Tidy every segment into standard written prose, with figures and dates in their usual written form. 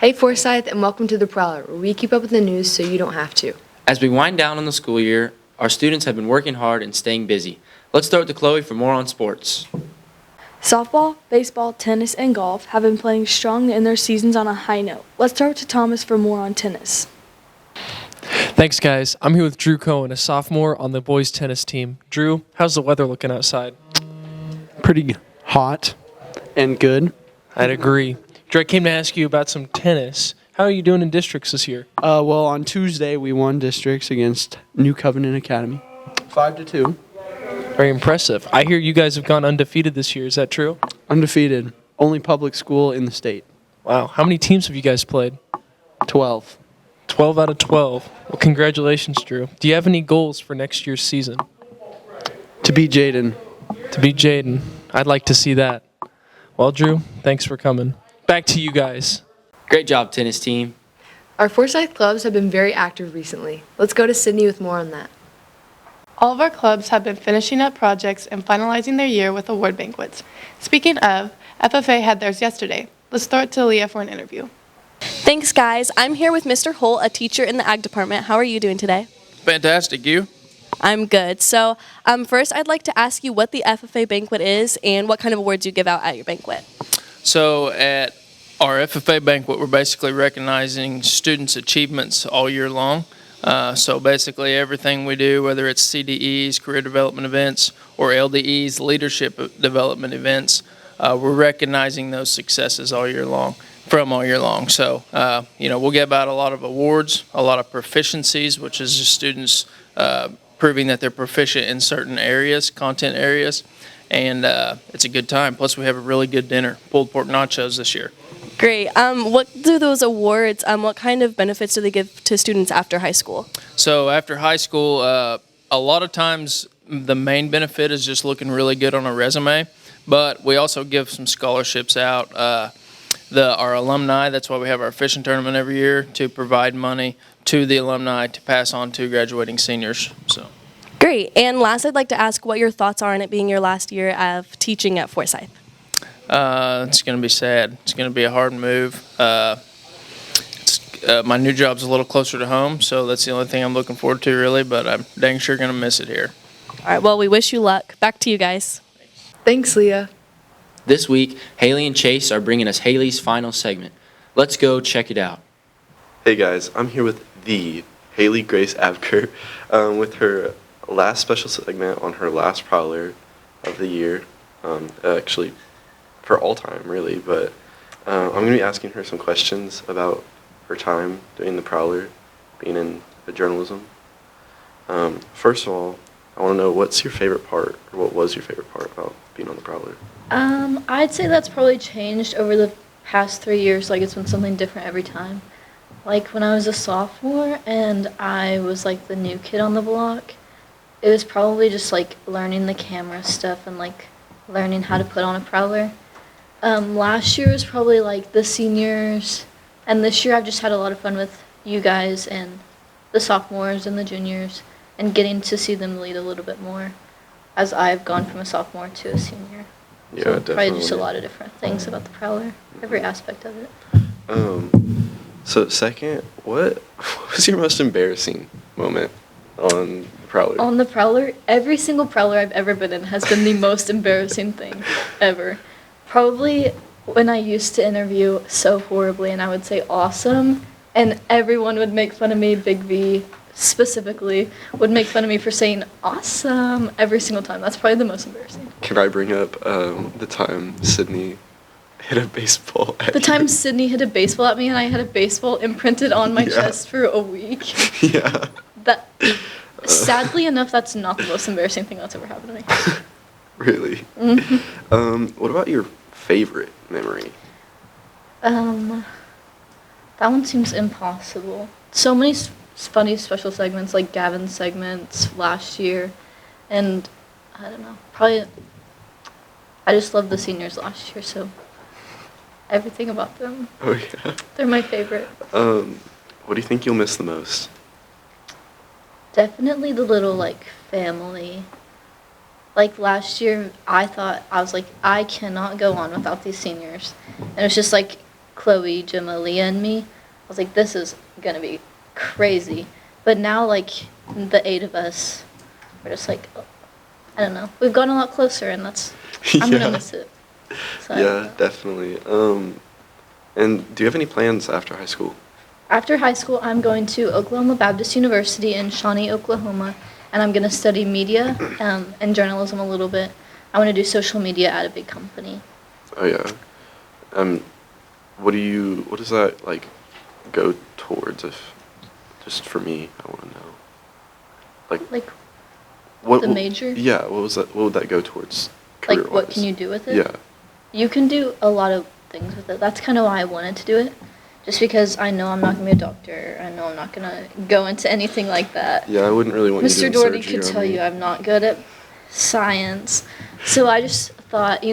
Hey Forsyth, and welcome to the Prowler, where we keep up with the news so you don't have to. As we wind down on the school year, our students have been working hard and staying busy. Let's start with KLOE for more on sports. Softball, baseball, tennis, and golf have been playing strong in their seasons on a high note. Let's start with Thomas for more on tennis. Thanks, guys. I'm here with Drew Cohen, a sophomore on the boys' tennis team. Drew, how's the weather looking outside? Pretty hot and good. I'd agree. Drew, I came to ask you about some tennis. How are you doing in districts this year? Well, on Tuesday, we won districts against New Covenant Academy. 5-2. Very impressive. I hear you guys have gone undefeated this year. Is that true? Undefeated. Only public school in the state. Wow. How many teams have you guys played? 12. 12 out of 12. Well, congratulations, Drew. Do you have any goals for next year's season? To beat Jaden. To beat Jaden. I'd like to see that. Well, Drew, thanks for coming. Back to you guys. Great job, tennis team. Our Forsyth clubs have been very active recently. Let's go to Sydney with more on that. All of our clubs have been finishing up projects and finalizing their year with award banquets. Speaking of, FFA had theirs yesterday. Let's throw it to LIYA for an interview. Thanks, guys. I'm here with Mr. Holt, a teacher in the ag department. How are you doing today? Fantastic. You? I'm good. So first, I'd like to ask you what the FFA banquet is and what kind of awards you give out at your banquet. So at our FFA banquet, we're basically recognizing students' achievements all year long. So basically everything we do, whether it's CDEs, career development events, or LDEs, leadership development events, we're recognizing those successes all year long. So, we'll give out a lot of awards, a lot of proficiencies, which is just students proving that they're proficient in certain areas, content areas, and it's a good time. Plus, we have a really good dinner, pulled pork nachos this year. Great. What do those awards, what kind of benefits do they give to students after high school? So after high school, a lot of times the main benefit is just looking really good on a resume, but we also give some scholarships out. Our alumni, that's why we have our fishing tournament every year, to provide money to the alumni to pass on to graduating seniors. So. Great. And last, I'd like to ask what your thoughts are on it being your last year of teaching at Forsyth. It's going to be sad. It's going to be a hard move. My new job's a little closer to home, so that's the only thing I'm looking forward to, really, but I'm dang sure going to miss it here. All right. Well, we wish you luck. Back to you guys. Thanks, LIYA. This week, Hailee and Chase are bringing us Hailee's final segment. Let's go check it out. Hey guys, I'm here with the Hailee Grace Abker with her last special segment on her last Prowler of the year. Actually, for all time, really, but I'm going to be asking her some questions about her time doing the Prowler, being in journalism. First of all, I want to know, what's your favorite part, or what was your favorite part about being on the Prowler? I'd say that's probably changed over the past 3 years. Like, it's been something different every time. Like, when I was a sophomore and I was, like, the new kid on the block, it was probably just, like, learning the camera stuff and, like, learning how to put on a Prowler. Last year was probably, like, the seniors, and this year I've just had a lot of fun with you guys and the sophomores and the juniors and getting to see them lead a little bit more as I've gone from a sophomore to a senior. Yeah, so definitely. Probably just a lot of different things about the Prowler, every aspect of it. So second, what was your most embarrassing moment on the Prowler? On the Prowler, every single Prowler I've ever been in has been the most embarrassing thing ever. Probably when I used to interview so horribly and I would say awesome, and everyone would make fun of me, Big V specifically, would make fun of me for saying awesome every single time. That's probably the most embarrassing. Can I bring up the time Sydney hit a baseball at The time Sydney hit a baseball at me and I had a baseball imprinted on my chest for a week. Yeah. That, sadly enough, that's not the most embarrassing thing that's ever happened to me. Really? Mm-hmm. What about your favorite memory? That one seems impossible. So many funny special segments, like Gavin's segments last year, and I don't know, probably, I just loved the seniors last year, so everything about them. Oh yeah. They're my favorite. What do you think you'll miss the most? Definitely the little, like, family. Like, last year, I was like, I cannot go on without these seniors. And it was just like, KLOE, GEMMA, LIYA, and me. I was like, this is gonna be crazy. But now, like, the 8 of us, we're just like, I don't know. We've gotten a lot closer, and I'm gonna miss it. So Yeah, definitely. And do you have any plans after high school? After high school, I'm going to Oklahoma Baptist University in Shawnee, Oklahoma, and I'm going to study media and journalism a little bit. I want to do social media at a big company. Oh yeah. What does that like go towards? If just for me, I want to know. Like what the major? Yeah. What would that go towards? Like what can you do with it? Yeah. You can do a lot of things with it. That's kind of why I wanted to do it. Just because I know I'm not going to be a doctor. I know I'm not going to go into anything like that. Yeah, I wouldn't really want you Mr. doing Doherty surgery could on tell me. you I'm not good at science. So I just thought,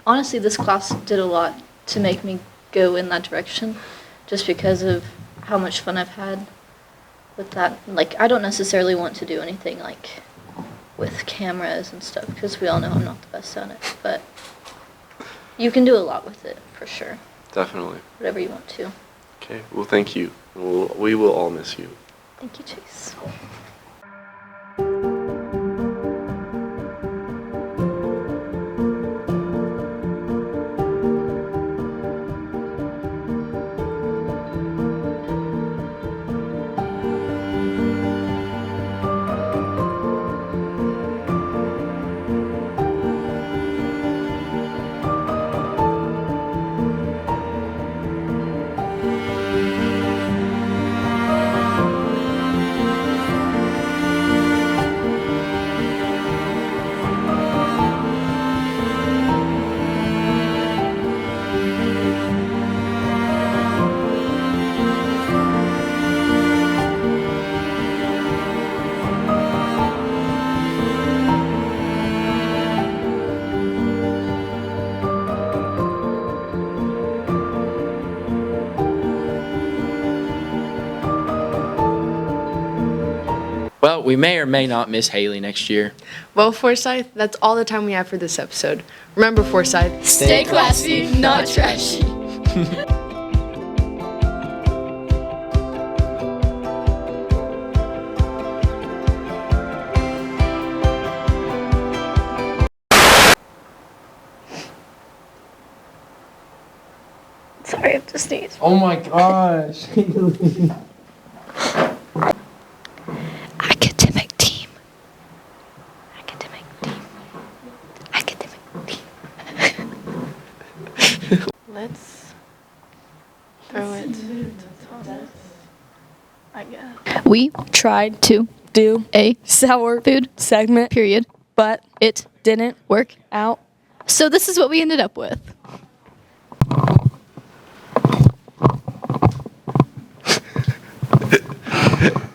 honestly, this class did a lot to make me go in that direction. Just because of how much fun I've had with that. Like, I don't necessarily want to do anything, like, with cameras and stuff. Because we all know I'm not the best at it. But you can do a lot with it, for sure. Definitely. Whatever you want to. Okay. Well, thank you. We will all miss you. Thank you, Chase. Well, we may or may not miss Hailee next year. Well, Forsyth, that's all the time we have for this episode. Remember, Forsyth, Stay classy, not trashy. Sorry, I have to sneeze. Oh my gosh. Academic team. Academic team. Academic team. Let's throw it to Thomas, I guess. We tried to do a sour food segment, period, but it didn't work out. So this is what we ended up with.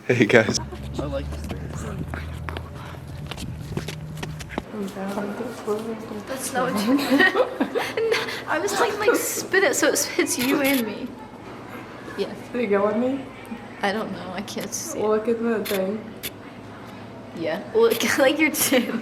Hey guys. That's not what you I was like spin it so it hits you and me. Yeah. Did it go on me? I don't know. I can't see. Look at that thing. Yeah. Look like your chin.